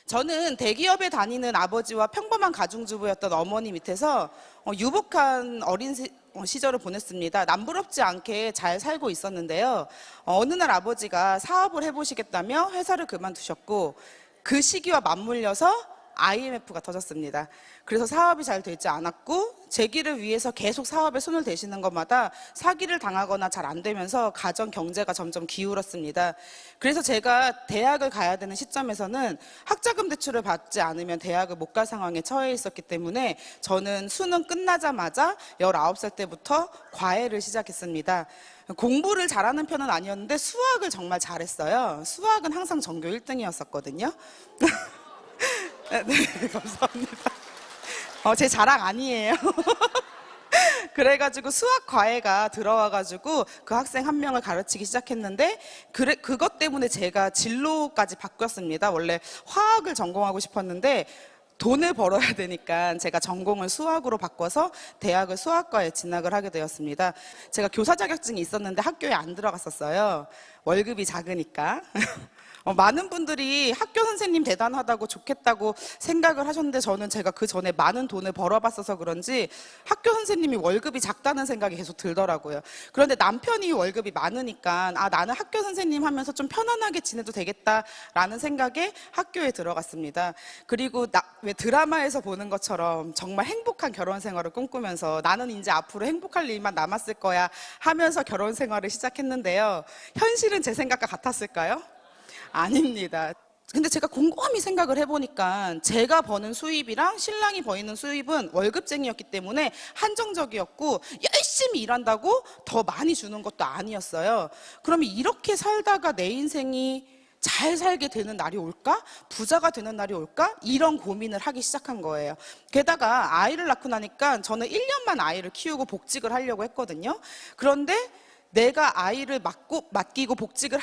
저는 대기업에 다니는 아버지와 평범한 가중주부였던 어머니 밑에서 유복한 시절을 보냈습니다. 남부럽지 않게 잘 살고 있었는데요. 어느 날 아버지가 사업을 해보시겠다며 회사를 그만두셨고 그 시기와 맞물려서 IMF가 터졌습니다. 그래서 사업이 잘 되지 않았고 제 길을 위해서 계속 사업에 손을 대시는 것마다 사기를 당하거나 잘 안 되면서 가정 경제가 점점 기울었습니다. 그래서 제가 대학을 가야 되는 시점에서는 학자금 대출을 받지 않으면 대학을 못 갈 상황에 처해 있었기 때문에 저는 수능 끝나자마자 19살 때부터 과외를 시작했습니다. 공부를 잘하는 편은 아니었는데 수학을 정말 잘했어요. 수학은 항상 전교 1등이었었거든요. 네, 감사합니다. 제 자랑 아니에요. 그래가지고 수학 과외가 들어와가지고 그 학생 한 명을 가르치기 시작했는데 그것 때문에 제가 진로까지 바뀌었습니다. 원래 화학을 전공하고 싶었는데 돈을 벌어야 되니까 제가 전공을 수학으로 바꿔서 대학을 수학과에 진학을 하게 되었습니다. 제가 교사 자격증이 있었는데 학교에 안 들어갔었어요. 월급이 작으니까. 많은 분들이 학교 선생님 대단하다고 좋겠다고 생각을 하셨는데 저는 제가 그 전에 많은 돈을 벌어봤어서 그런지 학교 선생님이 월급이 작다는 생각이 계속 들더라고요. 그런데 남편이 월급이 많으니까 나는 학교 선생님 하면서 좀 편안하게 지내도 되겠다라는 생각에 학교에 들어갔습니다. 그리고 왜 드라마에서 보는 것처럼 정말 행복한 결혼 생활을 꿈꾸면서 나는 이제 앞으로 행복할 일만 남았을 거야 하면서 결혼 생활을 시작했는데요. 현실은 제 생각과 같았을까요? 아닙니다. 근데 제가 곰곰이 생각을 해보니까 제가 버는 수입이랑 신랑이 버는 수입은 월급쟁이였기 때문에 한정적이었고 열심히 일한다고 더 많이 주는 것도 아니었어요. 그러면 이렇게 살다가 내 인생이 잘 살게 되는 날이 올까? 부자가 되는 날이 올까? 이런 고민을 하기 시작한 거예요. 게다가 아이를 낳고 나니까 저는 1년만 아이를 키우고 복직을 하려고 했거든요. 그런데 내가 아이를 맡기고 복직을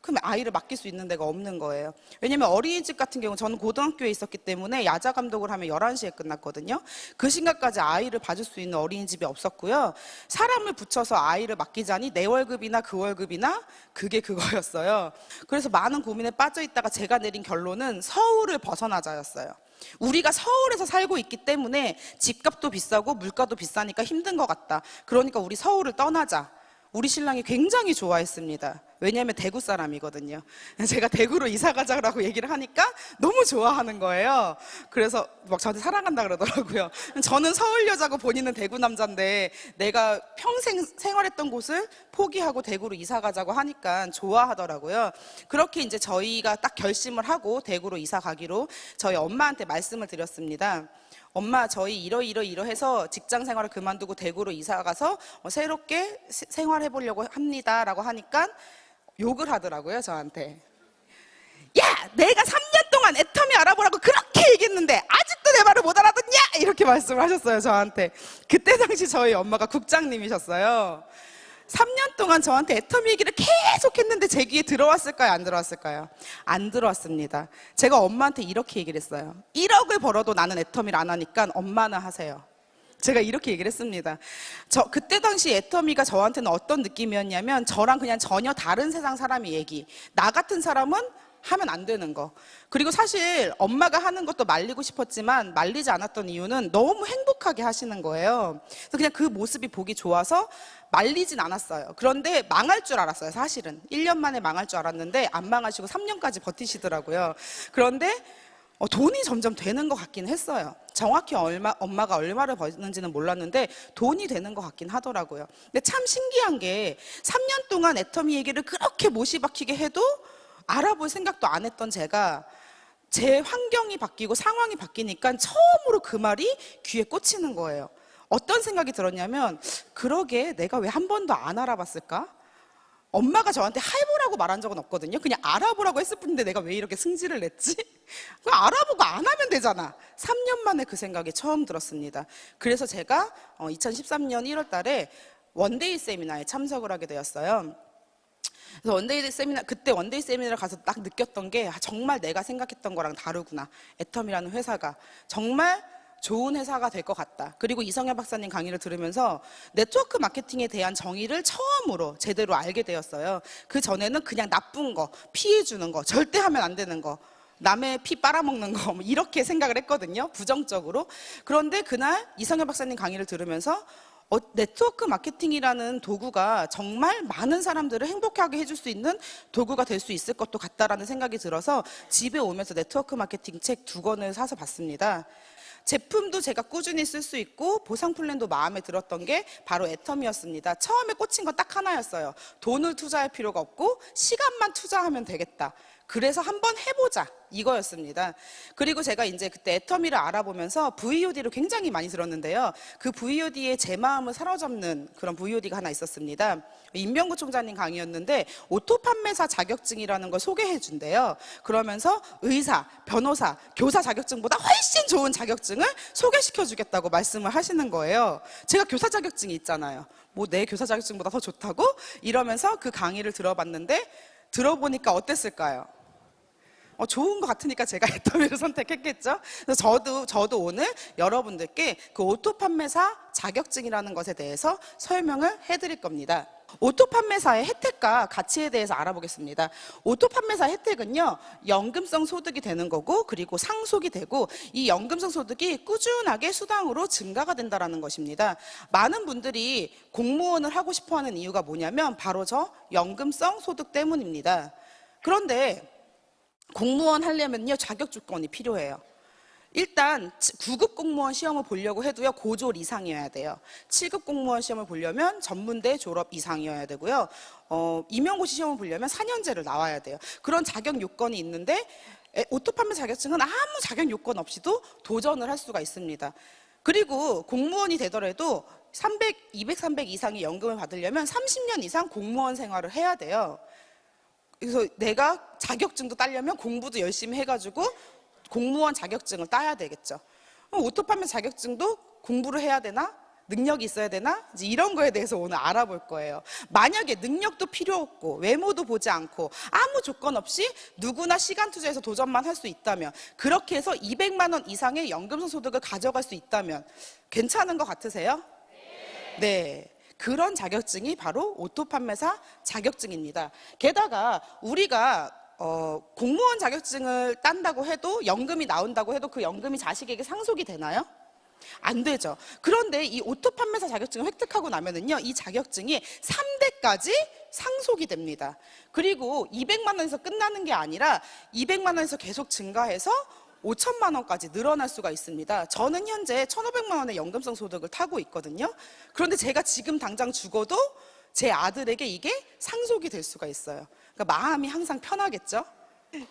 그럼 아이를 맡길 수 있는 데가 없는 거예요. 왜냐면 어린이집 같은 경우 저는 고등학교에 있었기 때문에 야자 감독을 하면 11시에 끝났거든요. 그 시간까지 아이를 봐줄 수 있는 어린이집이 없었고요. 사람을 붙여서 아이를 맡기자니 내 월급이나 그 월급이나 그게 그거였어요. 그래서 많은 고민에 빠져 있다가 제가 내린 결론은 서울을 벗어나자였어요. 우리가 서울에서 살고 있기 때문에 집값도 비싸고 물가도 비싸니까 힘든 것 같다. 그러니까 우리 서울을 떠나자. 우리 신랑이 굉장히 좋아했습니다. 왜냐하면 대구 사람이거든요. 제가 대구로 이사 가자라고 얘기를 하니까 너무 좋아하는 거예요. 그래서 막 저한테 사랑한다 그러더라고요. 저는 서울 여자고 본인은 대구 남자인데 내가 평생 생활했던 곳을 포기하고 대구로 이사 가자고 하니까 좋아하더라고요. 그렇게 이제 저희가 딱 결심을 하고 대구로 이사 가기로 저희 엄마한테 말씀을 드렸습니다. 엄마, 저희 이러해서 직장 생활을 그만두고 대구로 이사 가서 새롭게 생활해보려고 합니다 라고 하니까 욕을 하더라고요, 저한테. 야, 내가 3년 동안 애터미 알아보라고 그렇게 얘기했는데 아직도 내 말을 못 알아듣냐? 이렇게 말씀을 하셨어요, 저한테. 그때 당시 저희 엄마가 국장님이셨어요. 3년 동안 저한테 애터미 얘기를 계속 했는데 제 귀에 들어왔을까요? 안 들어왔을까요? 안 들어왔습니다. 제가 엄마한테 이렇게 얘기를 했어요. 1억을 벌어도 나는 애터미를 안 하니까 엄마나 하세요. 제가 이렇게 얘기를 했습니다. 그때 당시 애터미가 저한테는 어떤 느낌이었냐면 저랑 그냥 전혀 다른 세상 사람의 얘기. 나 같은 사람은 하면 안 되는 거. 그리고 사실 엄마가 하는 것도 말리고 싶었지만 말리지 않았던 이유는 너무 행복하게 하시는 거예요. 그래서 그냥 그 모습이 보기 좋아서 말리진 않았어요. 그런데 망할 줄 알았어요, 사실은. 1년 만에 망할 줄 알았는데 안 망하시고 3년까지 버티시더라고요. 그런데 돈이 점점 되는 것 같긴 했어요. 정확히 엄마가 얼마를 버는지는 몰랐는데 돈이 되는 것 같긴 하더라고요. 근데 참 신기한 게 3년 동안 애터미 얘기를 그렇게 못이박히게 해도 알아볼 생각도 안 했던 제가 제 환경이 바뀌고 상황이 바뀌니까 처음으로 그 말이 귀에 꽂히는 거예요. 어떤 생각이 들었냐면 그러게 내가 왜 한 번도 안 알아봤을까? 엄마가 저한테 해보라고 말한 적은 없거든요. 그냥 알아보라고 했을 뿐인데 내가 왜 이렇게 승질을 냈지? 그냥 알아보고 안 하면 되잖아. 3년 만에 그 생각이 처음 들었습니다. 그래서 제가 2013년 1월 달에 원데이 세미나에 참석을 하게 되었어요. 그래서 그때 원데이 세미나를 가서 딱 느꼈던 게 정말 내가 생각했던 거랑 다르구나. 애텀이라는 회사가 정말 좋은 회사가 될 것 같다. 그리고 이성현 박사님 강의를 들으면서 네트워크 마케팅에 대한 정의를 처음으로 제대로 알게 되었어요. 그 전에는 그냥 나쁜 거, 피해 주는 거, 절대 하면 안 되는 거, 남의 피 빨아먹는 거 뭐 이렇게 생각을 했거든요. 부정적으로. 그런데 그날 이성현 박사님 강의를 들으면서 네트워크 마케팅이라는 도구가 정말 많은 사람들을 행복하게 해줄 수 있는 도구가 될 수 있을 것도 같다라는 생각이 들어서 집에 오면서 네트워크 마케팅 책 2권을 사서 봤습니다. 제품도 제가 꾸준히 쓸 수 있고 보상 플랜도 마음에 들었던 게 바로 애텀이었습니다. 처음에 꽂힌 건 딱 하나였어요. 돈을 투자할 필요가 없고 시간만 투자하면 되겠다. 그래서 한번 해보자 이거였습니다. 그리고 제가 이제 그때 애터미를 알아보면서 VOD를 굉장히 많이 들었는데요. 그 VOD에 제 마음을 사로잡는 그런 VOD가 하나 있었습니다. 임명구 총장님 강의였는데 오토 판매사 자격증이라는 걸 소개해 준대요. 그러면서 의사, 변호사, 교사 자격증보다 훨씬 좋은 자격증을 소개시켜 주겠다고 말씀을 하시는 거예요. 제가 교사 자격증이 있잖아요. 뭐 내 교사 자격증보다 더 좋다고? 이러면서 그 강의를 들어봤는데 들어보니까 어땠을까요? 좋은 것 같으니까 제가 애터미를 선택했겠죠. 그래서 저도 오늘 여러분들께 그 오토 판매사 자격증이라는 것에 대해서 설명을 해드릴 겁니다. 오토 판매사의 혜택과 가치에 대해서 알아보겠습니다. 오토 판매사 혜택은요, 연금성 소득이 되는 거고, 그리고 상속이 되고, 이 연금성 소득이 꾸준하게 수당으로 증가가 된다는 것입니다. 많은 분들이 공무원을 하고 싶어 하는 이유가 뭐냐면 바로 저 연금성 소득 때문입니다. 그런데 공무원 하려면요 자격 조건이 필요해요. 일단 9급 공무원 시험을 보려고 해도요 고졸 이상이어야 돼요. 7급 공무원 시험을 보려면 전문대 졸업 이상이어야 되고요. 임용고시 시험을 보려면 4년제를 나와야 돼요. 그런 자격 요건이 있는데 오토 판매 자격증은 아무 자격 요건 없이도 도전을 할 수가 있습니다. 그리고 공무원이 되더라도 300, 200, 300 이상의 연금을 받으려면 30년 이상 공무원 생활을 해야 돼요. 그래서 내가 자격증도 따려면 공부도 열심히 해가지고 공무원 자격증을 따야 되겠죠. 오토 판매 자격증도 공부를 해야 되나? 능력이 있어야 되나? 이제 이런 거에 대해서 오늘 알아볼 거예요. 만약에 능력도 필요 없고 외모도 보지 않고 아무 조건 없이 누구나 시간 투자해서 도전만 할 수 있다면, 그렇게 해서 200만 원 이상의 연금성 소득을 가져갈 수 있다면 괜찮은 것 같으세요? 네. 그런 자격증이 바로 오토 판매사 자격증입니다. 게다가 우리가 공무원 자격증을 딴다고 해도 연금이 나온다고 해도 그 연금이 자식에게 상속이 되나요? 안 되죠. 그런데 이 오토 판매사 자격증을 획득하고 나면은요, 이 자격증이 3대까지 상속이 됩니다. 그리고 200만 원에서 끝나는 게 아니라 200만 원에서 계속 증가해서 5천만 원까지 늘어날 수가 있습니다. 저는 현재 1,500만 원의 연금성 소득을 타고 있거든요. 그런데 제가 지금 당장 죽어도 제 아들에게 이게 상속이 될 수가 있어요. 그러니까 마음이 항상 편하겠죠.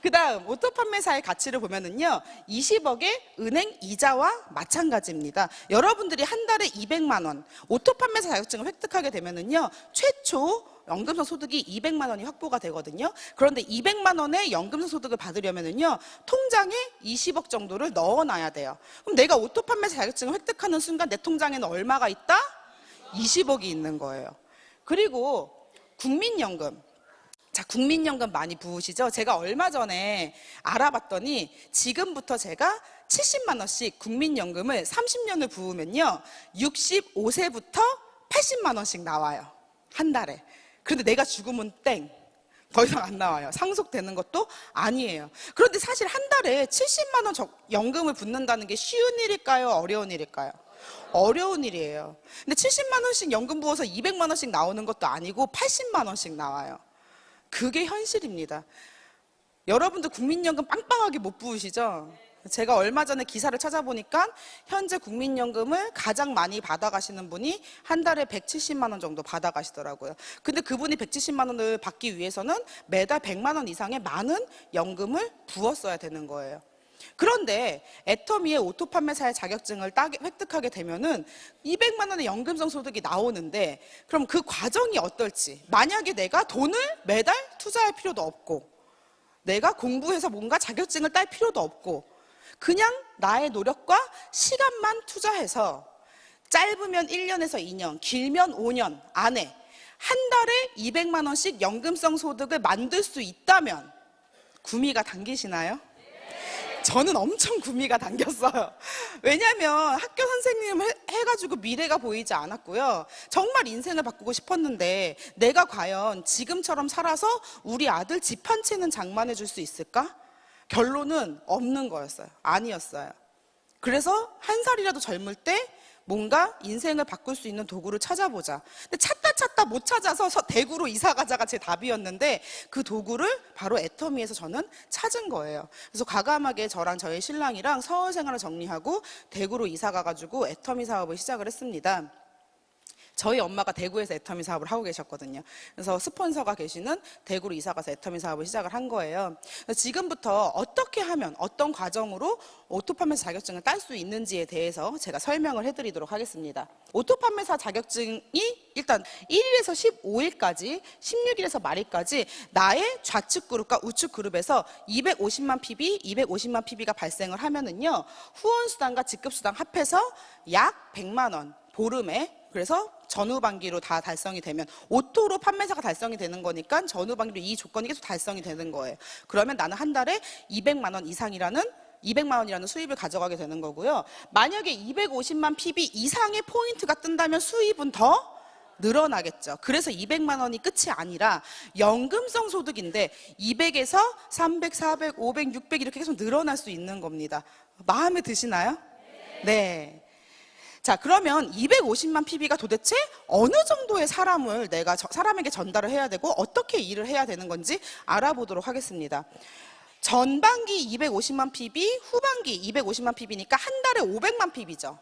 그 다음 오토 판매사의 가치를 보면은요 20억의 은행 이자와 마찬가지입니다. 여러분들이 한 달에 200만 원 오토 판매사 자격증을 획득하게 되면은요 최초 연금성 소득이 200만 원이 확보가 되거든요. 그런데 200만 원의 연금성 소득을 받으려면은요 통장에 20억 정도를 넣어놔야 돼요. 그럼 내가 오토 판매사 자격증을 획득하는 순간 내 통장에는 얼마가 있다? 20억이 있는 거예요. 그리고 국민연금. 자, 국민연금 많이 부으시죠? 제가 얼마 전에 알아봤더니 지금부터 제가 70만 원씩 국민연금을 30년을 부으면요 65세부터 80만 원씩 나와요. 한 달에. 그런데 내가 죽으면 땡. 더 이상 안 나와요. 상속되는 것도 아니에요. 그런데 사실 한 달에 70만 원 연금을 붓는다는 게 쉬운 일일까요? 어려운 일일까요? 어려운 일이에요. 근데 70만 원씩 연금 부어서 200만 원씩 나오는 것도 아니고 80만 원씩 나와요. 그게 현실입니다. 여러분도 국민연금 빵빵하게 못 부으시죠? 제가 얼마 전에 기사를 찾아보니까 현재 국민연금을 가장 많이 받아가시는 분이 한 달에 170만 원 정도 받아가시더라고요. 근데 그분이 170만 원을 받기 위해서는 매달 100만 원 이상의 많은 연금을 부었어야 되는 거예요. 그런데 애터미의 오토 판매사의 자격증을 획득하게 되면은 200만 원의 연금성 소득이 나오는데, 그럼 그 과정이 어떨지, 만약에 내가 돈을 매달 투자할 필요도 없고 내가 공부해서 뭔가 자격증을 딸 필요도 없고 그냥 나의 노력과 시간만 투자해서 짧으면 1년에서 2년, 길면 5년 안에 한 달에 200만 원씩 연금성 소득을 만들 수 있다면 구미가 당기시나요? 저는 엄청 구미가 당겼어요. 왜냐하면 학교 선생님을 해가지고 미래가 보이지 않았고요. 정말 인생을 바꾸고 싶었는데 내가 과연 지금처럼 살아서 우리 아들 집 한 채는 장만해 줄 수 있을까? 결론은 없는 거였어요. 아니었어요. 그래서 한 살이라도 젊을 때 뭔가 인생을 바꿀 수 있는 도구를 찾아보자. 근데 찾다 못 찾아서 대구로 이사 가자가 제 답이었는데 그 도구를 바로 애터미에서 저는 찾은 거예요. 그래서 과감하게 저랑 저희 신랑이랑 서울 생활을 정리하고 대구로 이사 가가지고 애터미 사업을 시작을 했습니다. 저희 엄마가 대구에서 애터미 사업을 하고 계셨거든요. 그래서 스폰서가 계시는 대구로 이사가서 애터미 사업을 시작을 한 거예요. 지금부터 어떻게 하면 어떤 과정으로 오토판매사 자격증을 딸 수 있는지에 대해서 제가 설명을 해드리도록 하겠습니다. 오토판매사 자격증이 일단 1일에서 15일까지 16일에서 말일까지 나의 좌측 그룹과 우측 그룹에서 250만 PB, 250만 PB가 발생을 하면은요, 후원수당과 직급수당 합해서 약 100만 원 보름에, 그래서 전후반기로 다 달성이 되면 오토로 판매사가 달성이 되는 거니까 전후반기로 이 조건이 계속 달성이 되는 거예요. 그러면 나는 한 달에 200만 원 이상이라는 200만 원이라는 수입을 가져가게 되는 거고요. 만약에 250만 PB 이상의 포인트가 뜬다면 수입은 더 늘어나겠죠. 그래서 200만 원이 끝이 아니라 연금성 소득인데 200에서 300, 400, 500, 600 이렇게 계속 늘어날 수 있는 겁니다. 마음에 드시나요? 네. 자, 그러면 250만 PB가 도대체 어느 정도의 사람을 내가 사람에게 전달을 해야 되고 어떻게 일을 해야 되는 건지 알아보도록 하겠습니다. 전반기 250만 PB, 후반기 250만 PB니까 한 달에 500만 PB죠.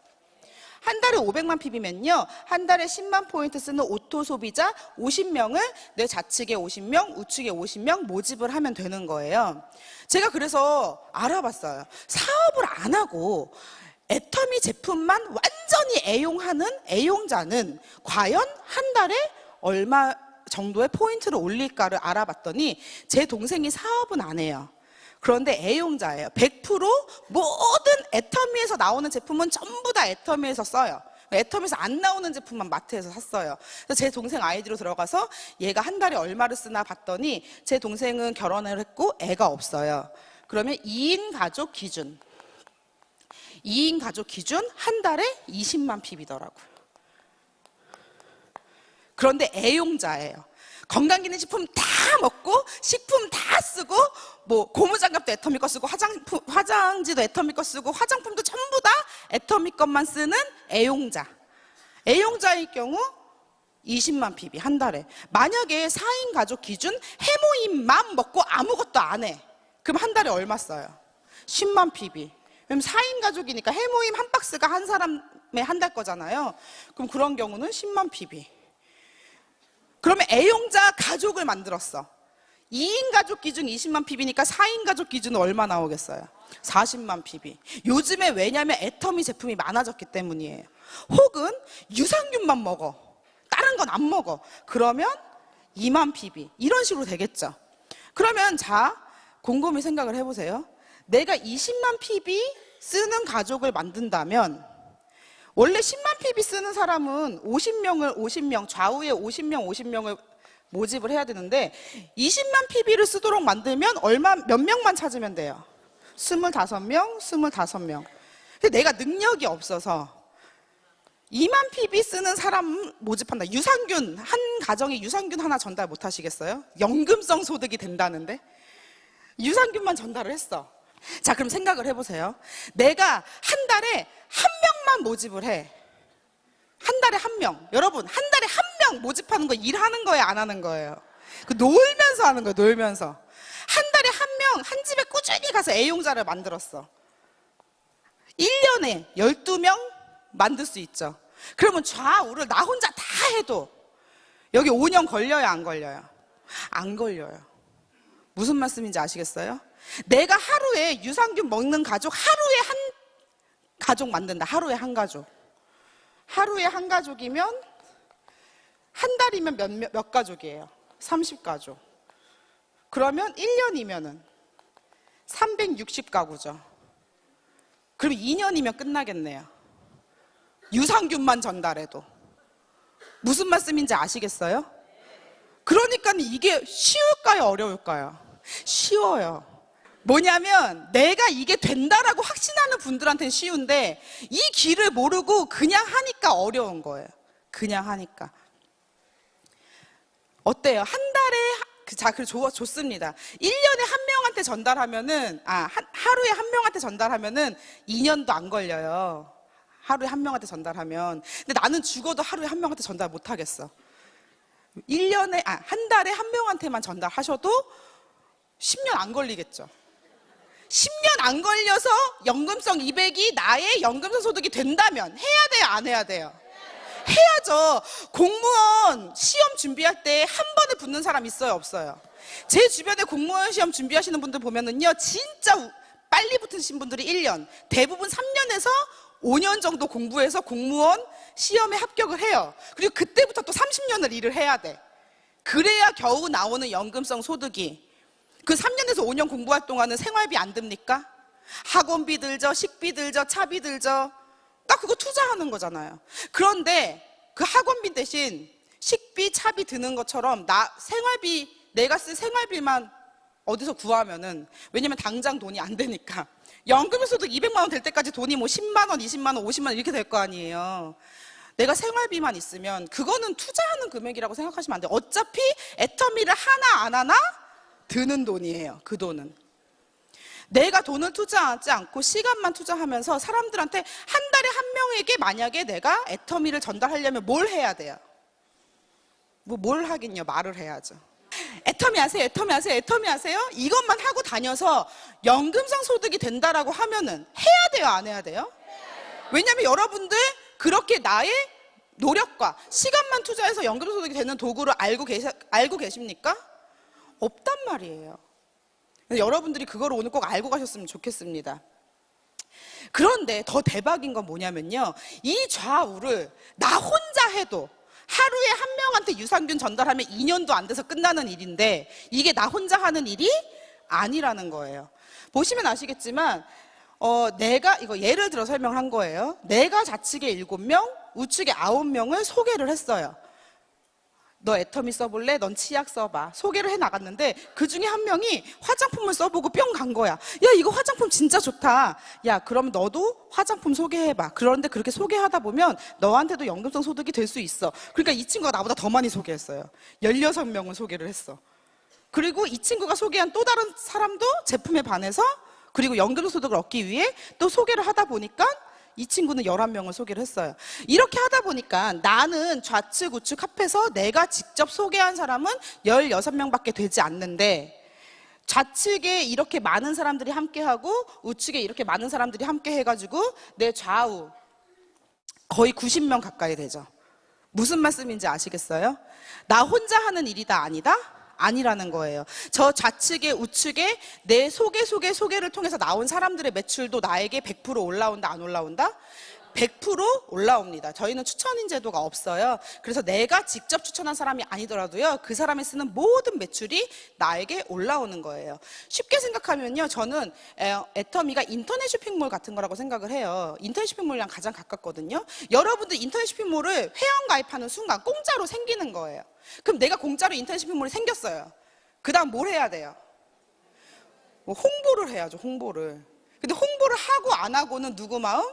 한 달에 500만 PB면요, 한 달에 10만 포인트 쓰는 오토 소비자 50명을 내 좌측에 50명, 우측에 50명 모집을 하면 되는 거예요. 제가 그래서 알아봤어요. 사업을 안 하고 애터미 제품만 완전히 애용하는 애용자는 과연 한 달에 얼마 정도의 포인트를 올릴까를 알아봤더니 제 동생이 사업은 안 해요. 그런데 애용자예요. 100% 모든 애터미에서 나오는 제품은 전부 다 애터미에서 써요. 애터미에서 안 나오는 제품만 마트에서 샀어요. 그래서 제 동생 아이디로 들어가서 얘가 한 달에 얼마를 쓰나 봤더니 제 동생은 결혼을 했고 애가 없어요. 그러면 2인 가족 기준 한 달에 20만 PB더라고요. 그런데 애용자예요. 건강기능식품 다 먹고 식품 다 쓰고 뭐 고무장갑도 애터미 거 쓰고 화장지도 애터미 거 쓰고 화장품도 전부 다 애터미 것만 쓰는 애용자일 경우 20만 PB 한 달에. 만약에 4인 가족 기준 해모임만 먹고 아무것도 안 해. 그럼 한 달에 얼마 써요? 10만 PB. 그럼 4인 가족이니까 해모임 한 박스가 한 사람의 한 달 거잖아요. 그럼 그런 경우는 10만 PB. 그러면 애용자 가족을 만들었어. 2인 가족 기준 20만 PB니까 4인 가족 기준은 얼마 나오겠어요? 40만 PB. 요즘에 왜냐면 애터미 제품이 많아졌기 때문이에요. 혹은 유산균만 먹어. 다른 건 안 먹어. 그러면 2만 PB. 이런 식으로 되겠죠. 그러면 자, 곰곰이 생각을 해보세요. 내가 20만 PB 쓰는 가족을 만든다면 원래 10만 PB 쓰는 사람은 50명 좌우에 50명을 모집을 해야 되는데 20만 PB를 쓰도록 만들면 몇 명만 찾으면 돼요? 25명. 근데 내가 능력이 없어서 2만 PB 쓰는 사람 모집한다. 유산균, 한 가정에 유산균 하나 전달 못 하시겠어요? 연금성 소득이 된다는데? 유산균만 전달을 했어. 자, 그럼 생각을 해보세요. 내가 한 달에 한 명만 모집을 해. 한 달에 한 명. 여러분, 한 달에 한 명 모집하는 거 일하는 거예요, 안 하는 거예요? 놀면서 하는 거예요, 놀면서. 한 달에 한 명, 한 집에 꾸준히 가서 애용자를 만들었어. 1년에 12명 만들 수 있죠. 그러면 좌우를 나 혼자 다 해도 여기 5년 걸려요, 안 걸려요? 안 걸려요. 무슨 말씀인지 아시겠어요? 내가 하루에 유산균 먹는 가족 하루에 한 가족 만든다. 하루에 한 가족. 하루에 한 가족이면 한 달이면 몇 가족이에요? 30가족. 그러면 1년이면은 360가구죠. 그럼 2년이면 끝나겠네요. 유산균만 전달해도. 무슨 말씀인지 아시겠어요? 그러니까 이게 쉬울까요, 어려울까요? 쉬워요. 뭐냐면 내가 이게 된다라고 확신하는 분들한테는 쉬운데 이 길을 모르고 그냥 하니까 어려운 거예요. 그냥 하니까. 어때요? 한 달에 좋습니다. 1년에 한 명한테 전달하면은, 하루에 한 명한테 전달하면은 2년도 안 걸려요. 하루에 한 명한테 전달하면. 근데 나는 죽어도 하루에 한 명한테 전달 못 하겠어. 한 달에 한 명한테만 전달하셔도 10년 안 걸리겠죠. 10년 안 걸려서 연금성 200이 나의 연금성 소득이 된다면 해야 돼요, 안 해야 돼요? 해야죠. 공무원 시험 준비할 때 한 번에 붙는 사람 있어요, 없어요? 제 주변에 공무원 시험 준비하시는 분들 보면은요, 진짜 빨리 붙으신 분들이 1년, 대부분 3년에서 5년 정도 공부해서 공무원 시험에 합격을 해요. 그리고 그때부터 또 30년을 일을 해야 돼. 그래야 겨우 나오는 연금성 소득이, 그 3년에서 5년 공부할 동안은 생활비 안 듭니까? 학원비 들죠, 식비 들죠, 차비 들죠. 딱 그거 투자하는 거잖아요. 그런데 그 학원비 대신 식비, 차비 드는 것처럼 내가 쓸 생활비만 어디서 구하면은, 왜냐면 당장 돈이 안 되니까. 연금소득 200만 원 될 때까지 돈이 뭐 10만 원, 20만 원, 50만 원 이렇게 될 거 아니에요. 내가 생활비만 있으면 그거는 투자하는 금액이라고 생각하시면 안 돼요. 어차피 애터미를 하나 안 하나 드는 돈이에요. 그 돈은. 내가 돈을 투자하지 않고 시간만 투자하면서 사람들한테 한 달에 한 명에게 만약에 내가 애터미를 전달하려면 뭘 해야 돼요? 뭘 하긴요? 말을 해야죠. 애터미 하세요, 애터미 하세요, 애터미 하세요? 이것만 하고 다녀서 연금성 소득이 된다라고 하면은 해야 돼요, 안 해야 돼요? 왜냐면 여러분들 그렇게 나의 노력과 시간만 투자해서 연금성 소득이 되는 도구를 알고 계십니까? 없단 말이에요. 여러분들이 그거를 오늘 꼭 알고 가셨으면 좋겠습니다. 그런데 더 대박인 건 뭐냐면요, 이 좌우를 나 혼자 해도 하루에 한 명한테 유산균 전달하면 2년도 안 돼서 끝나는 일인데, 이게 나 혼자 하는 일이 아니라는 거예요. 보시면 아시겠지만 내가 이거 예를 들어 설명한 거예요. 내가 좌측에 7명, 우측에 9명을 소개를 했어요. 너 애터미 써볼래? 넌 치약 써봐. 소개를 해나갔는데 그 중에 한 명이 화장품을 써보고 뿅 간 거야. 야, 이거 화장품 진짜 좋다. 야, 그럼 너도 화장품 소개해봐. 그런데 그렇게 소개하다 보면 너한테도 연금성 소득이 될 수 있어. 그러니까 이 친구가 나보다 더 많이 소개했어요. 16명을 소개를 했어. 그리고 이 친구가 소개한 또 다른 사람도 제품에 반해서, 그리고 연금성 소득을 얻기 위해 또 소개를 하다 보니까 이 친구는 11명을 소개를 했어요. 이렇게 하다 보니까 나는 좌측 우측 합해서 내가 직접 소개한 사람은 16명밖에 되지 않는데, 좌측에 이렇게 많은 사람들이 함께하고 우측에 이렇게 많은 사람들이 함께 해가지고 내 좌우 거의 90명 가까이 되죠. 무슨 말씀인지 아시겠어요? 나 혼자 하는 일이다, 아니다? 아니라는 거예요. 저 좌측에 우측에 내 소개를 통해서 나온 사람들의 매출도 나에게 100% 올라온다, 안 올라온다? 100% 올라옵니다. 저희는 추천인 제도가 없어요. 그래서 내가 직접 추천한 사람이 아니더라도요, 그 사람이 쓰는 모든 매출이 나에게 올라오는 거예요. 쉽게 생각하면요, 저는 애터미가 인터넷 쇼핑몰 같은 거라고 생각을 해요. 인터넷 쇼핑몰이랑 가장 가깝거든요. 여러분들 인터넷 쇼핑몰을 회원 가입하는 순간 공짜로 생기는 거예요. 그럼 내가 공짜로 인터넷 쇼핑몰이 생겼어요. 그 다음 뭘 해야 돼요? 홍보를 해야죠, 홍보를. 근데 홍보를 하고 안 하고는 누구 마음?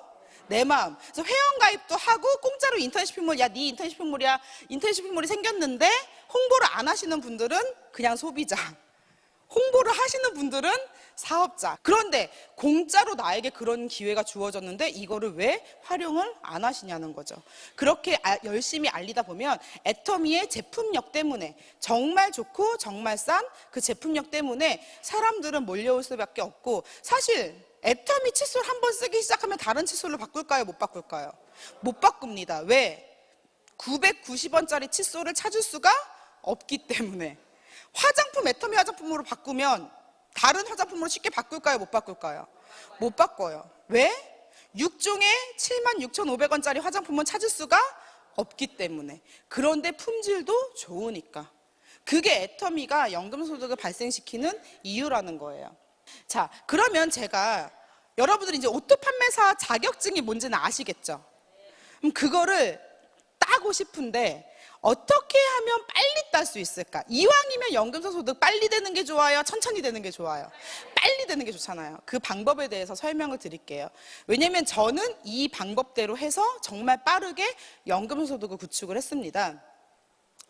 내 마음. 그래서 회원 가입도 하고 공짜로 인터넷 쇼핑몰, 야, 네 인터넷 쇼핑몰이야, 인터넷 쇼핑몰이 생겼는데 홍보를 안 하시는 분들은 그냥 소비자, 홍보를 하시는 분들은 사업자. 그런데 공짜로 나에게 그런 기회가 주어졌는데 이거를 왜 활용을 안 하시냐는 거죠. 그렇게 열심히 알리다 보면 애터미의 제품력 때문에, 정말 좋고 정말 싼 그 제품력 때문에 사람들은 몰려올 수밖에 없고, 사실 애터미 칫솔 한 번 쓰기 시작하면 다른 칫솔로 바꿀까요? 못 바꿀까요? 못 바꿉니다. 왜? 990원짜리 칫솔을 찾을 수가 없기 때문에. 화장품, 애터미 화장품으로 바꾸면 다른 화장품으로 쉽게 바꿀까요? 못 바꿀까요? 못 바꿔요. 왜? 6종에 76,500원짜리 화장품은 찾을 수가 없기 때문에. 그런데 품질도 좋으니까. 그게 애터미가 연금소득을 발생시키는 이유라는 거예요. 자, 그러면 제가, 여러분들이 이제 오토 판매사 자격증이 뭔지는 아시겠죠? 그럼 그거를 따고 싶은데 어떻게 하면 빨리 딸 수 있을까? 이왕이면 연금성 소득 빨리 되는 게 좋아요? 천천히 되는 게 좋아요? 빨리 되는 게 좋잖아요. 그 방법에 대해서 설명을 드릴게요. 왜냐면 저는 이 방법대로 해서 정말 빠르게 연금성 소득을 구축을 했습니다.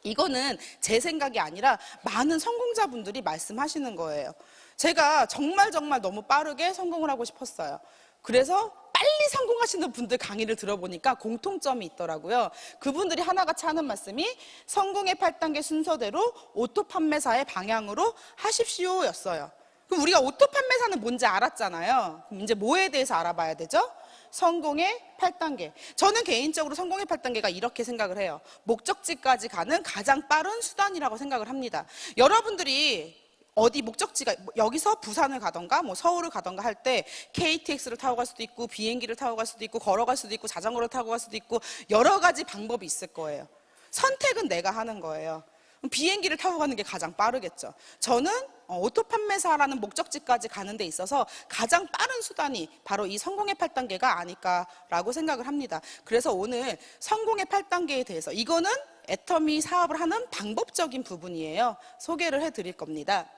이거는 제 생각이 아니라 많은 성공자분들이 말씀하시는 거예요. 제가 정말 너무 빠르게 성공을 하고 싶었어요. 그래서 빨리 성공하시는 분들 강의를 들어보니까 공통점이 있더라고요. 그분들이 하나같이 하는 말씀이 성공의 8단계 순서대로 오토 판매사의 방향으로 하십시오 였어요. 그럼 우리가 오토 판매사는 뭔지 알았잖아요. 그럼 이제 뭐에 대해서 알아봐야 되죠? 성공의 8단계. 저는 개인적으로 성공의 8단계가 이렇게 생각을 해요. 목적지까지 가는 가장 빠른 수단이라고 생각을 합니다. 여러분들이 어디 목적지가 여기서 부산을 가던가 뭐 서울을 가던가 할 때 KTX를 타고 갈 수도 있고 비행기를 타고 갈 수도 있고 걸어갈 수도 있고 자전거를 타고 갈 수도 있고 여러 가지 방법이 있을 거예요. 선택은 내가 하는 거예요. 비행기를 타고 가는 게 가장 빠르겠죠. 저는 오토 판매사라는 목적지까지 가는 데 있어서 가장 빠른 수단이 바로 이 성공의 8단계가 아닐까라고 생각을 합니다. 그래서 오늘 성공의 8단계에 대해서 이거는 애터미 사업을 하는 방법적인 부분이에요. 소개를 해드릴 겁니다.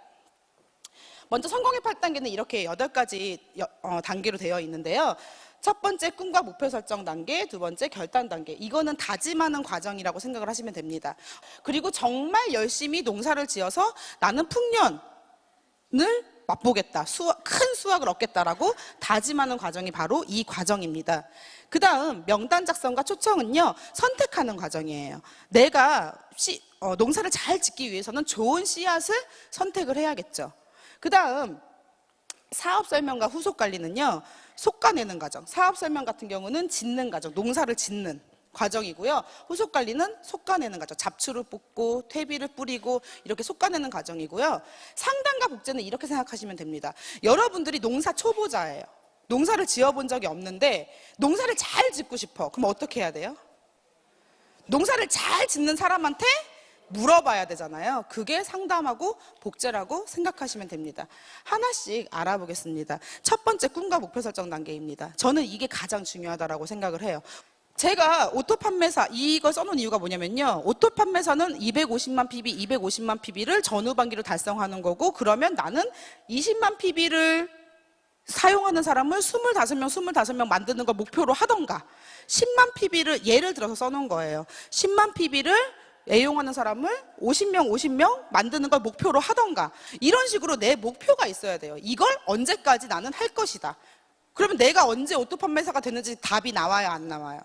먼저 성공의 8단계는 이렇게 8가지 단계로 되어 있는데요. 첫 번째 꿈과 목표 설정 단계, 두 번째 결단 단계. 이거는 다짐하는 과정이라고 생각을 하시면 됩니다. 그리고 정말 열심히 농사를 지어서 나는 풍년을 맛보겠다, 큰 수확을 얻겠다라고 다짐하는 과정이 바로 이 과정입니다. 그 다음 명단 작성과 초청은요, 선택하는 과정이에요. 내가 농사를 잘 짓기 위해서는 좋은 씨앗을 선택을 해야겠죠. 그 다음 사업 설명과 후속 관리는요, 솎아내는 과정. 사업 설명 같은 경우는 짓는 과정, 농사를 짓는 과정이고요. 후속 관리는 솎아내는 과정. 잡초를 뽑고 퇴비를 뿌리고 이렇게 솎아내는 과정이고요. 상담과 복제는 이렇게 생각하시면 됩니다. 여러분들이 농사 초보자예요. 농사를 지어본 적이 없는데 농사를 잘 짓고 싶어. 그럼 어떻게 해야 돼요? 농사를 잘 짓는 사람한테 물어봐야 되잖아요. 그게 상담하고 복제라고 생각하시면 됩니다. 하나씩 알아보겠습니다. 첫 번째 꿈과 목표 설정 단계입니다. 저는 이게 가장 중요하다고 생각을 해요. 제가 오토 판매사 이걸 써놓은 이유가 뭐냐면요, 오토 판매사는 250만 PB, 250만 PB를 전후반기로 달성하는 거고, 그러면 나는 20만 PB를 사용하는 사람을 25명 만드는 걸 목표로 하던가, 10만 PB를 예를 들어서 써놓은 거예요. 10만 PB를 애용하는 사람을 50명 만드는 걸 목표로 하던가, 이런 식으로 내 목표가 있어야 돼요. 이걸 언제까지 나는 할 것이다. 그러면 내가 언제 오토 판매사가 되는지 답이 나와요, 안 나와요?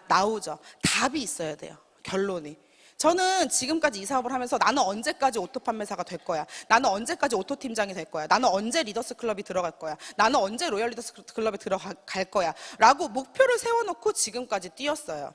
나오죠. 답이 있어야 돼요. 결론이. 저는 지금까지 이 사업을 하면서 나는 언제까지 오토 판매사가 될 거야, 나는 언제까지 오토 팀장이 될 거야, 나는 언제 리더스 클럽이 들어갈 거야, 나는 언제 로열 리더스 클럽에 들어갈 거야 라고 목표를 세워놓고 지금까지 뛰었어요.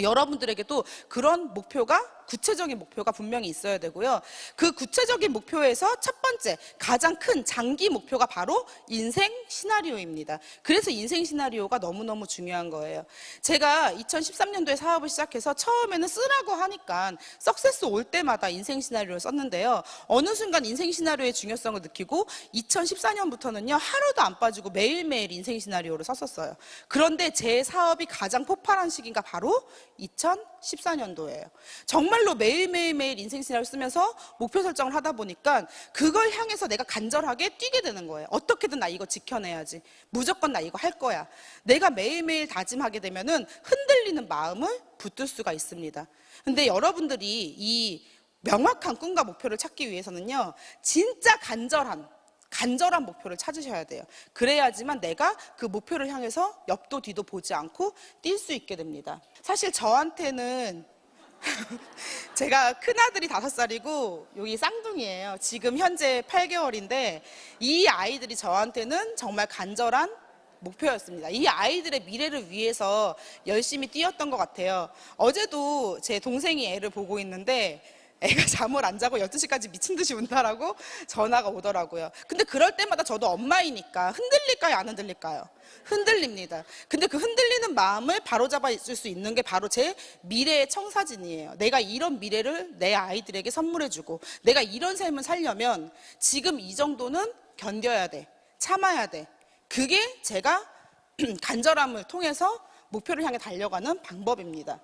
여러분들에게도 그런 목표가, 구체적인 목표가 분명히 있어야 되고요. 그 구체적인 목표에서 첫 번째 가장 큰 장기 목표가 바로 인생 시나리오입니다. 그래서 인생 시나리오가 너무너무 중요한 거예요. 제가 2013년도에 사업을 시작해서 처음에는 쓰라고 하니까 석세스 올 때마다 인생 시나리오를 썼는데요. 어느 순간 인생 시나리오의 중요성을 느끼고 2014년부터는요 하루도 안 빠지고 매일매일 인생 시나리오를 썼었어요. 그런데 제 사업이 가장 폭발한 시기가 바로 2014년도예요. 정말로 매일매일 인생 시나리오를 쓰면서 목표 설정을 하다 보니까 그걸 향해서 내가 간절하게 뛰게 되는 거예요. 어떻게든 나 이거 지켜내야지, 무조건 나 이거 할 거야. 내가 매일매일 다짐하게 되면은 흔들리는 마음을 붙들 수가 있습니다. 근데 여러분들이 이 명확한 꿈과 목표를 찾기 위해서는요, 진짜 간절한 목표를 찾으셔야 돼요. 그래야지만 내가 그 목표를 향해서 옆도 뒤도 보지 않고 뛸 수 있게 됩니다. 사실 저한테는 제가 큰아들이 5살이고 여기 쌍둥이에요. 지금 현재 8개월인데 이 아이들이 저한테는 정말 간절한 목표였습니다. 이 아이들의 미래를 위해서 열심히 뛰었던 것 같아요. 어제도 제 동생이 애를 보고 있는데 애가 잠을 안 자고 12시까지 미친 듯이 운다라고 전화가 오더라고요. 근데 그럴 때마다 저도 엄마이니까 흔들릴까요, 안 흔들릴까요? 흔들립니다. 근데 그 흔들리는 마음을 바로잡아 줄 수 있는 게 바로 제 미래의 청사진이에요. 내가 이런 미래를 내 아이들에게 선물해주고 내가 이런 삶을 살려면 지금 이 정도는 견뎌야 돼, 참아야 돼. 그게 제가 간절함을 통해서 목표를 향해 달려가는 방법입니다.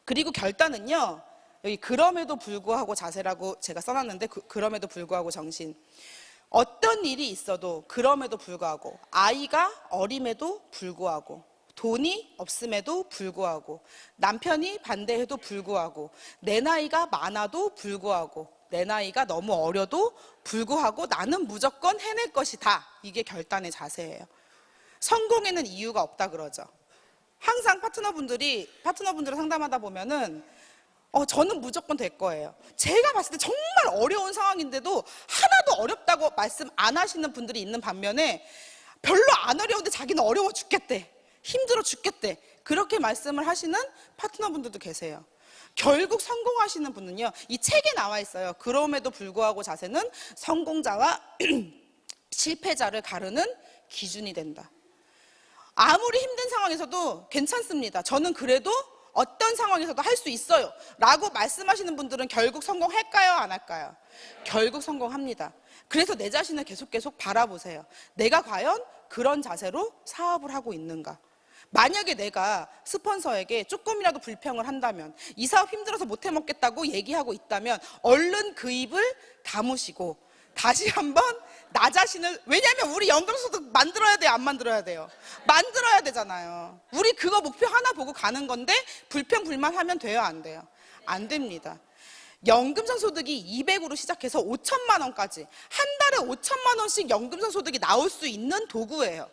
그리고 결단은요, 여기 그럼에도 불구하고 자세라고 제가 써놨는데 그럼에도 불구하고 정신. 어떤 일이 있어도 그럼에도 불구하고, 아이가 어림에도 불구하고, 돈이 없음에도 불구하고, 남편이 반대해도 불구하고, 내 나이가 많아도 불구하고, 내 나이가 너무 어려도 불구하고 나는 무조건 해낼 것이다. 이게 결단의 자세예요. 성공에는 이유가 없다 그러죠. 항상 파트너분들을 상담하다 보면은 저는 무조건 될 거예요. 제가 봤을 때 정말 어려운 상황인데도 하나도 어렵다고 말씀 안 하시는 분들이 있는 반면에 별로 안 어려운데 자기는 어려워 죽겠대. 힘들어 죽겠대. 그렇게 말씀을 하시는 파트너분들도 계세요. 결국 성공하시는 분은요, 이 책에 나와 있어요. 그럼에도 불구하고 자세는 성공자와 실패자를 가르는 기준이 된다. 아무리 힘든 상황에서도 괜찮습니다. 저는 그래도 어떤 상황에서도 할 수 있어요 라고 말씀하시는 분들은 결국 성공할까요? 안 할까요? 결국 성공합니다. 그래서 내 자신을 계속 바라보세요. 내가 과연 그런 자세로 사업을 하고 있는가? 만약에 내가 스폰서에게 조금이라도 불평을 한다면, 이 사업 힘들어서 못 해먹겠다고 얘기하고 있다면 얼른 그 입을 다무시고 다시 한번 나 자신을, 왜냐하면 우리 연금소득 만들어야 돼요, 안 만들어야 돼요? 만들어야 되잖아요. 우리 그거 목표 하나 보고 가는 건데 불평 불만하면 돼요, 안 돼요? 안 됩니다. 연금성 소득이 200으로 시작해서 5천만 원까지 한 달에 5천만 원씩 연금성 소득이 나올 수 있는 도구예요.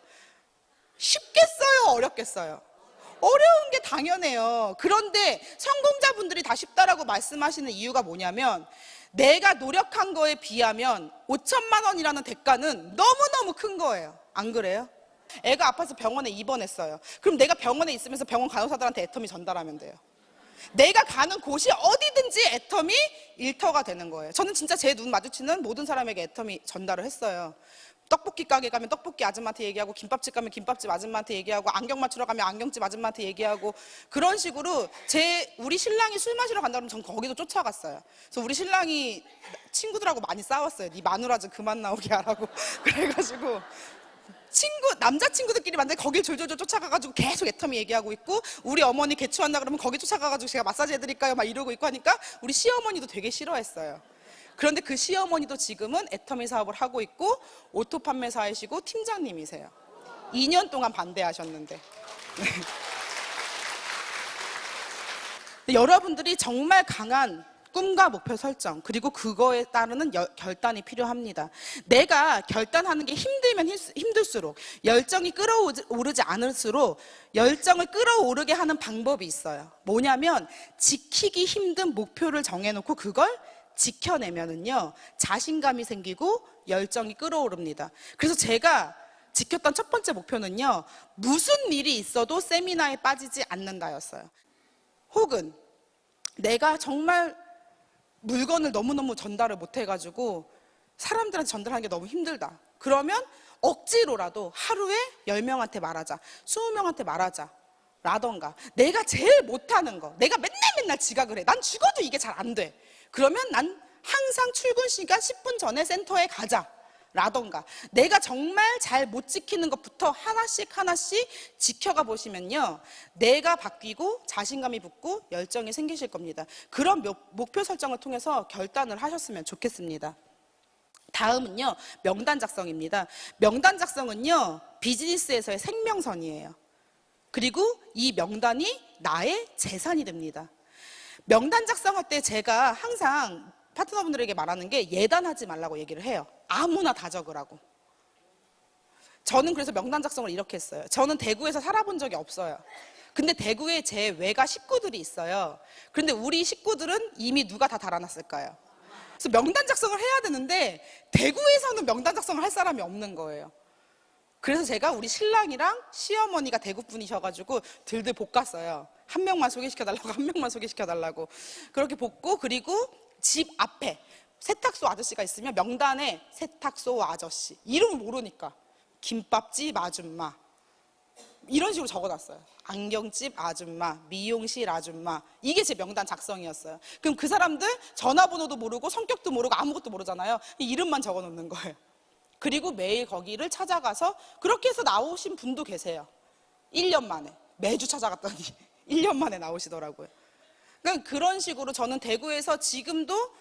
쉽겠어요? 어렵겠어요? 어려운 게 당연해요. 그런데 성공자분들이 다 쉽다라고 말씀하시는 이유가 뭐냐면, 내가 노력한 거에 비하면 5천만 원이라는 대가는 너무너무 큰 거예요. 안 그래요? 애가 아파서 병원에 입원했어요. 그럼 내가 병원에 있으면서 병원 간호사들한테 애터미 전달하면 돼요. 내가 가는 곳이 어디든지 애터미 일터가 되는 거예요. 저는 진짜 제 눈 마주치는 모든 사람에게 애터미 전달을 했어요. 떡볶이 가게 가면 떡볶이 아줌마한테 얘기하고, 김밥집 가면 김밥집 아줌마한테 얘기하고, 안경 맞추러 가면 안경집 아줌마한테 얘기하고, 그런 식으로 우리 신랑이 술 마시러 간다 그러면 전 거기도 쫓아갔어요. 그래서 우리 신랑이 친구들하고 많이 싸웠어요. 네 마누라 좀 그만 나오게 하라고. 그래가지고 남자친구들끼리 만약에 거길 졸졸졸 쫓아가가지고 계속 애터미 얘기하고 있고, 우리 어머니 개추한다 그러면 거기 쫓아가가지고 제가 마사지 해드릴까요? 막 이러고 있고 하니까 우리 시어머니도 되게 싫어했어요. 그런데 그 시어머니도 지금은 애터미 사업을 하고 있고 오토 판매사이시고 팀장님이세요. 2년 동안 반대하셨는데. 네. 여러분들이 정말 강한 꿈과 목표 설정, 그리고 그거에 따르는 결단이 필요합니다. 내가 결단하는 게 힘들면 힘들수록, 열정이 끌어오르지 않을수록 열정을 끌어오르게 하는 방법이 있어요. 뭐냐면, 지키기 힘든 목표를 정해놓고 그걸 지켜내면은요, 자신감이 생기고 열정이 끌어오릅니다. 그래서 제가 지켰던 첫 번째 목표는요, 무슨 일이 있어도 세미나에 빠지지 않는다였어요. 혹은 내가 정말 물건을 너무너무 전달을 못해가지고 사람들한테 전달하는 게 너무 힘들다. 그러면 억지로라도 하루에 10명한테 말하자, 20명한테 말하자 라던가, 내가 제일 못하는 거, 내가 맨날 지각을 해, 난 죽어도 이게 잘 안 돼, 그러면 난 항상 출근 시간 10분 전에 센터에 가자 라던가, 내가 정말 잘 못 지키는 것부터 하나씩 지켜가 보시면요, 내가 바뀌고 자신감이 붙고 열정이 생기실 겁니다. 그런 목표 설정을 통해서 결단을 하셨으면 좋겠습니다. 다음은요, 명단 작성입니다. 명단 작성은요, 비즈니스에서의 생명선이에요. 그리고 이 명단이 나의 재산이 됩니다. 명단 작성할 때 제가 항상 파트너분들에게 말하는 게, 예단하지 말라고 얘기를 해요. 아무나 다 적으라고. 저는 그래서 명단 작성을 이렇게 했어요. 저는 대구에서 살아본 적이 없어요. 근데 대구에 제 외가 식구들이 있어요. 그런데 우리 식구들은 이미 누가 다 달아났을까요? 그래서 명단 작성을 해야 되는데 대구에서는 명단 작성을 할 사람이 없는 거예요. 그래서 제가 우리 신랑이랑 시어머니가 대구 분이셔가지고 들들 볶았어요. 한 명만 소개시켜달라고, 한 명만 소개시켜달라고. 그렇게 볶고, 그리고 집 앞에 세탁소 아저씨가 있으면 명단에 세탁소 아저씨, 이름을 모르니까 김밥집 아줌마 이런 식으로 적어놨어요. 안경집 아줌마, 미용실 아줌마, 이게 제 명단 작성이었어요. 그럼 그 사람들 전화번호도 모르고 성격도 모르고 아무것도 모르잖아요. 이름만 적어놓는 거예요. 그리고 매일 거기를 찾아가서, 그렇게 해서 나오신 분도 계세요. 1년 만에 매주 찾아갔더니 1년 만에 나오시더라고요. 그러니까 그런 식으로 저는 대구에서 지금도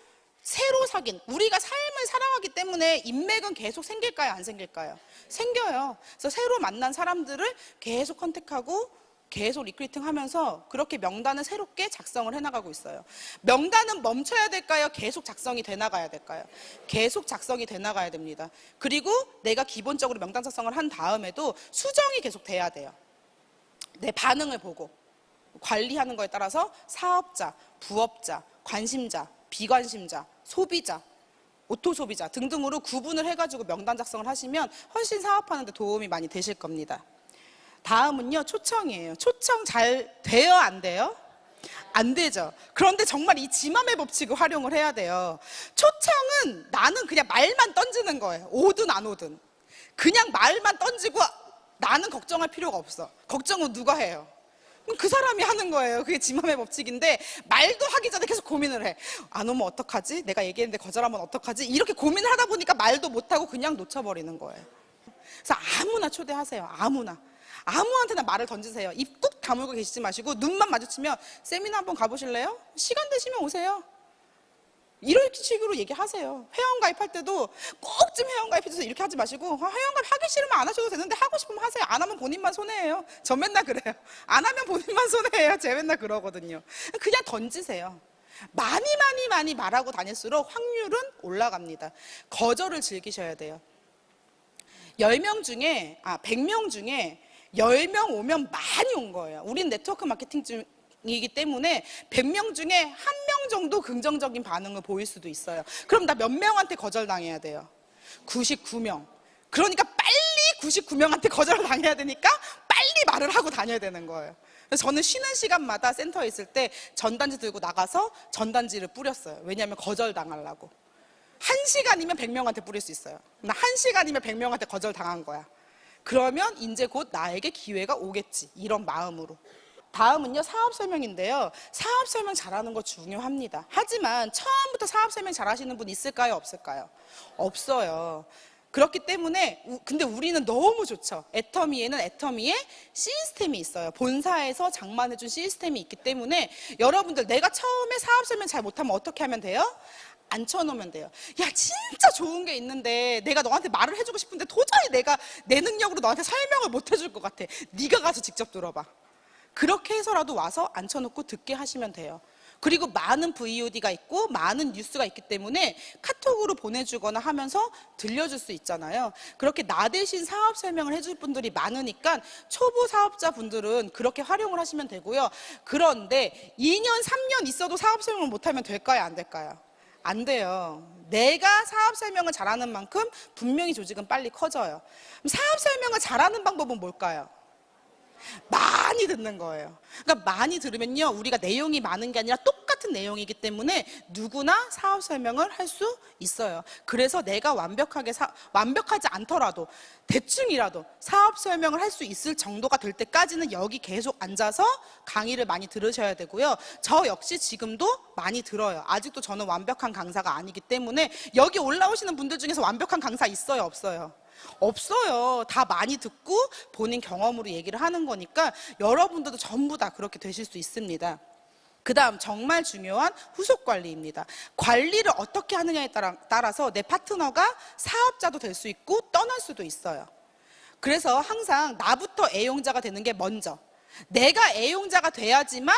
새로 사귄, 우리가 삶을 살아가기 때문에 인맥은 계속 생길까요? 안 생길까요? 생겨요. 그래서 새로 만난 사람들을 계속 컨택하고 계속 리크루팅 하면서 그렇게 명단을 새롭게 작성을 해나가고 있어요. 명단은 멈춰야 될까요? 계속 작성이 돼 나가야 될까요? 계속 작성이 돼 나가야 됩니다. 그리고 내가 기본적으로 명단 작성을 한 다음에도 수정이 계속 돼야 돼요. 내 반응을 보고 관리하는 거에 따라서 사업자, 부업자, 관심자, 비관심자, 소비자, 오토소비자 등등으로 구분을 해가지고 명단 작성을 하시면 훨씬 사업하는 데 도움이 많이 되실 겁니다. 다음은요, 초청이에요. 초청 잘 돼요? 안 돼요? 안 되죠. 그런데 정말 이 지맘의 법칙을 활용을 해야 돼요. 초청은 나는 그냥 말만 던지는 거예요. 오든 안 오든. 그냥 말만 던지고 나는 걱정할 필요가 없어. 걱정은 누가 해요? 그 사람이 하는 거예요. 그게 지맘의 법칙인데 말도 하기 전에 계속 고민을 해. 안 오면 어떡하지? 내가 얘기했는데 거절하면 어떡하지? 이렇게 고민을 하다 보니까 말도 못하고 그냥 놓쳐버리는 거예요. 그래서 아무나 초대하세요. 아무한테나 말을 던지세요. 입 꾹 다물고 계시지 마시고 눈만 마주치면 세미나 한번 가보실래요? 시간 되시면 오세요. 이런 식으로 얘기하세요. 회원가입할 때도 꼭 좀 회원가입해줘서 이렇게 하지 마시고 회원가입 하기 싫으면 안 하셔도 되는데 하고 싶으면 하세요. 안 하면 본인만 손해예요. 저 맨날 그래요. 안 하면 본인만 손해예요. 제 맨날 그러거든요. 그냥 던지세요. 많이 말하고 다닐수록 확률은 올라갑니다. 거절을 즐기셔야 돼요. 100명 중에 10명 오면 많이 온 거예요. 우린 네트워크 마케팅 중이기 때문에 100명 중에 1명 정도 긍정적인 반응을 보일 수도 있어요. 그럼 나 몇 명한테 거절당해야 돼요? 99명. 그러니까 빨리 99명한테 거절당해야 되니까 빨리 말을 하고 다녀야 되는 거예요. 그래서 저는 쉬는 시간마다 센터에 있을 때 전단지 들고 나가서 전단지를 뿌렸어요. 왜냐하면 거절당하려고. 1시간이면 100명한테 뿌릴 수 있어요. 나 1시간이면 100명한테 거절당한 거야. 그러면 이제 곧 나에게 기회가 오겠지. 이런 마음으로. 다음은요, 사업 설명인데요. 사업 설명 잘하는 거 중요합니다. 하지만 처음부터 사업 설명 잘하시는 분 있을까요? 없을까요? 없어요. 그렇기 때문에 근데 우리는 너무 좋죠. 애터미에는 애터미의 시스템이 있어요. 본사에서 장만해준 시스템이 있기 때문에 여러분들 내가 처음에 사업 설명 잘 못하면 어떻게 하면 돼요? 앉혀놓으면 돼요. 야, 진짜 좋은 게 있는데 내가 너한테 말을 해주고 싶은데 도저히 내가 내 능력으로 너한테 설명을 못 해줄 것 같아. 네가 가서 직접 들어봐. 그렇게 해서라도 와서 앉혀놓고 듣게 하시면 돼요. 그리고 많은 VOD가 있고 많은 뉴스가 있기 때문에 카톡으로 보내주거나 하면서 들려줄 수 있잖아요. 그렇게 나 대신 사업 설명을 해줄 분들이 많으니까 초보 사업자 분들은 그렇게 활용을 하시면 되고요. 그런데 2년, 3년 있어도 사업 설명을 못하면 될까요? 안 될까요? 안 돼요. 내가 사업 설명을 잘하는 만큼 분명히 조직은 빨리 커져요. 그럼 사업 설명을 잘하는 방법은 뭘까요? 많이 듣는 거예요. 그러니까 많이 들으면요, 우리가 내용이 많은 게 아니라 똑같은 내용이기 때문에 누구나 사업 설명을 할 수 있어요. 그래서 내가 완벽하지 않더라도 대충이라도 사업 설명을 할 수 있을 정도가 될 때까지는 여기 계속 앉아서 강의를 많이 들으셔야 되고요. 저 역시 지금도 많이 들어요. 아직도 저는 완벽한 강사가 아니기 때문에 여기 올라오시는 분들 중에서 완벽한 강사 있어요? 없어요? 없어요. 다 많이 듣고 본인 경험으로 얘기를 하는 거니까 여러분들도 전부 다 그렇게 되실 수 있습니다. 그 다음 정말 중요한 후속 관리입니다. 관리를 어떻게 하느냐에 따라서 내 파트너가 사업자도 될 수 있고 떠날 수도 있어요. 그래서 항상 나부터 애용자가 되는 게 먼저. 내가 애용자가 돼야지만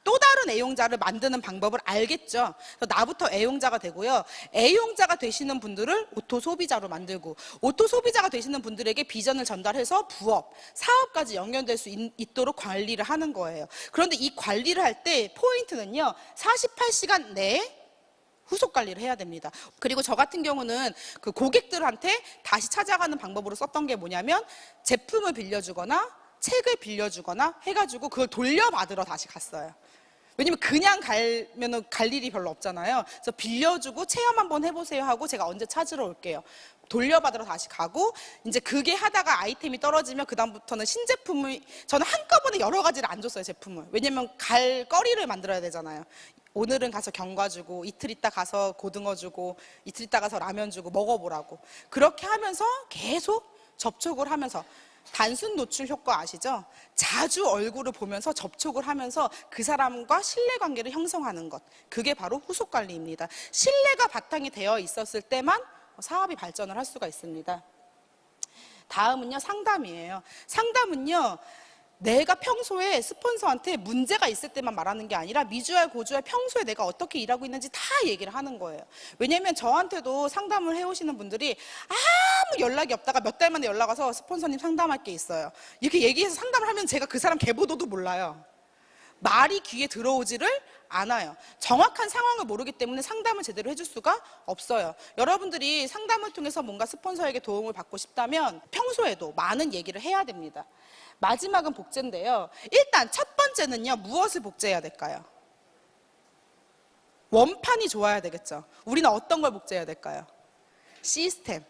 또 다른 애용자를 만드는 방법을 알겠죠. 그래서 나부터 애용자가 되고요. 애용자가 되시는 분들을 오토소비자로 만들고 오토소비자가 되시는 분들에게 비전을 전달해서 부업, 사업까지 연결될 수 있도록 관리를 하는 거예요. 그런데 이 관리를 할 때 포인트는요. 48시간 내에 후속 관리를 해야 됩니다. 그리고 저 같은 경우는 그 고객들한테 다시 찾아가는 방법으로 썼던 게 뭐냐면 제품을 빌려주거나 책을 빌려주거나 해가지고 그걸 돌려받으러 다시 갔어요. 왜냐면 그냥 가면은 갈 일이 별로 없잖아요. 그래서 빌려주고 체험 한번 해보세요 하고 제가 언제 찾으러 올게요. 돌려받으러 다시 가고 이제 그게 하다가 아이템이 떨어지면 그 다음부터는 신제품을 저는 한꺼번에 여러 가지를 안 줬어요. 제품을. 왜냐면 갈 거리를 만들어야 되잖아요. 오늘은 가서 견과 주고 이틀 있다 가서 고등어 주고 이틀 있다 가서 라면 주고 먹어보라고. 그렇게 하면서 계속 접촉을 하면서 단순 노출 효과 아시죠? 자주 얼굴을 보면서 접촉을 하면서 그 사람과 신뢰관계를 형성하는 것. 그게 바로 후속관리입니다. 신뢰가 바탕이 되어 있었을 때만 사업이 발전을 할 수가 있습니다. 다음은요, 상담이에요. 상담은요, 내가 평소에 스폰서한테 문제가 있을 때만 말하는 게 아니라 미주알 고주알 평소에 내가 어떻게 일하고 있는지 다 얘기를 하는 거예요. 왜냐면 저한테도 상담을 해오시는 분들이 아무 연락이 없다가 몇 달 만에 연락 와서 스폰서님 상담할 게 있어요. 이렇게 얘기해서 상담을 하면 제가 그 사람 계보도도 몰라요. 말이 귀에 들어오지를 않아요. 정확한 상황을 모르기 때문에 상담을 제대로 해줄 수가 없어요. 여러분들이 상담을 통해서 뭔가 스폰서에게 도움을 받고 싶다면 평소에도 많은 얘기를 해야 됩니다. 마지막은 복제인데요. 일단 첫 번째는요, 무엇을 복제해야 될까요? 원판이 좋아야 되겠죠. 우리는 어떤 걸 복제해야 될까요? 시스템.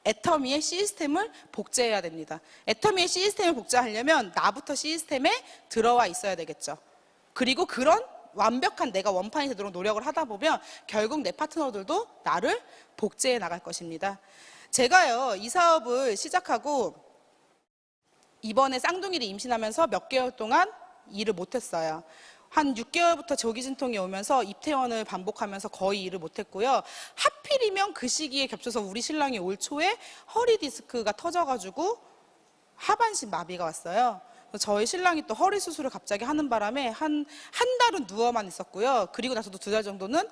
애터미의 시스템을 복제해야 됩니다. 애터미의 시스템을 복제하려면 나부터 시스템에 들어와 있어야 되겠죠. 그리고 그런 완벽한 내가 원판이 되도록 노력을 하다 보면 결국 내 파트너들도 나를 복제해 나갈 것입니다. 제가요, 이 사업을 시작하고 이번에 쌍둥이를 임신하면서 몇 개월 동안 일을 못했어요. 한 6개월부터 조기진통이 오면서 입퇴원을 반복하면서 거의 일을 못했고요. 하필이면 그 시기에 겹쳐서 우리 신랑이 올 초에 허리 디스크가 터져가지고 하반신 마비가 왔어요. 저희 신랑이 또 허리 수술을 갑자기 하는 바람에 한 달은 누워만 있었고요. 그리고 나서도 2달 정도는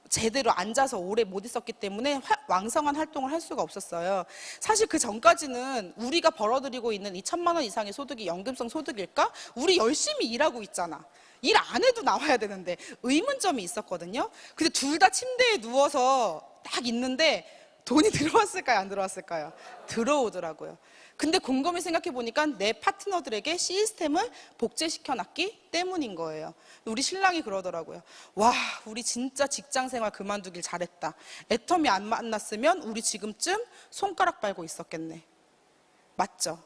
제대로 앉아서 오래 못 있었기 때문에 왕성한 활동을 할 수가 없었어요. 사실 그 전까지는 우리가 벌어들이고 있는 이 1,000만 원 이상의 소득이 연금성 소득일까? 우리 열심히 일하고 있잖아. 일 안 해도 나와야 되는데 의문점이 있었거든요. 근데 둘 다 침대에 누워서 딱 있는데 돈이 들어왔을까요? 안 들어왔을까요? 들어오더라고요. 근데 곰곰이 생각해 보니까 내 파트너들에게 시스템을 복제시켜 놨기 때문인 거예요. 우리 신랑이 그러더라고요. 와, 우리 진짜 직장 생활 그만두길 잘했다. 애터미 안 만났으면 우리 지금쯤 손가락 빨고 있었겠네. 맞죠?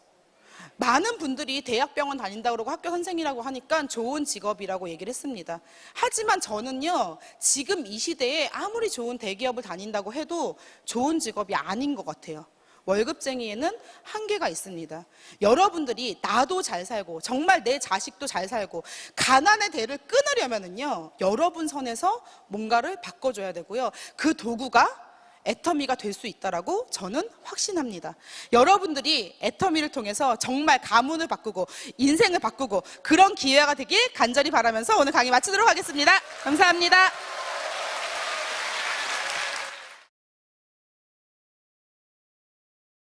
많은 분들이 대학병원 다닌다고 그러고 학교 선생이라고 하니까 좋은 직업이라고 얘기를 했습니다. 하지만 저는요, 지금 이 시대에 아무리 좋은 대기업을 다닌다고 해도 좋은 직업이 아닌 것 같아요. 월급쟁이에는 한계가 있습니다. 여러분들이 나도 잘 살고 정말 내 자식도 잘 살고 가난의 대를 끊으려면은요, 여러분 선에서 뭔가를 바꿔줘야 되고요. 그 도구가 애터미가 될 수 있다라고 저는 확신합니다. 여러분들이 애터미를 통해서 정말 가문을 바꾸고 인생을 바꾸고 그런 기회가 되길 간절히 바라면서 오늘 강의 마치도록 하겠습니다. 감사합니다.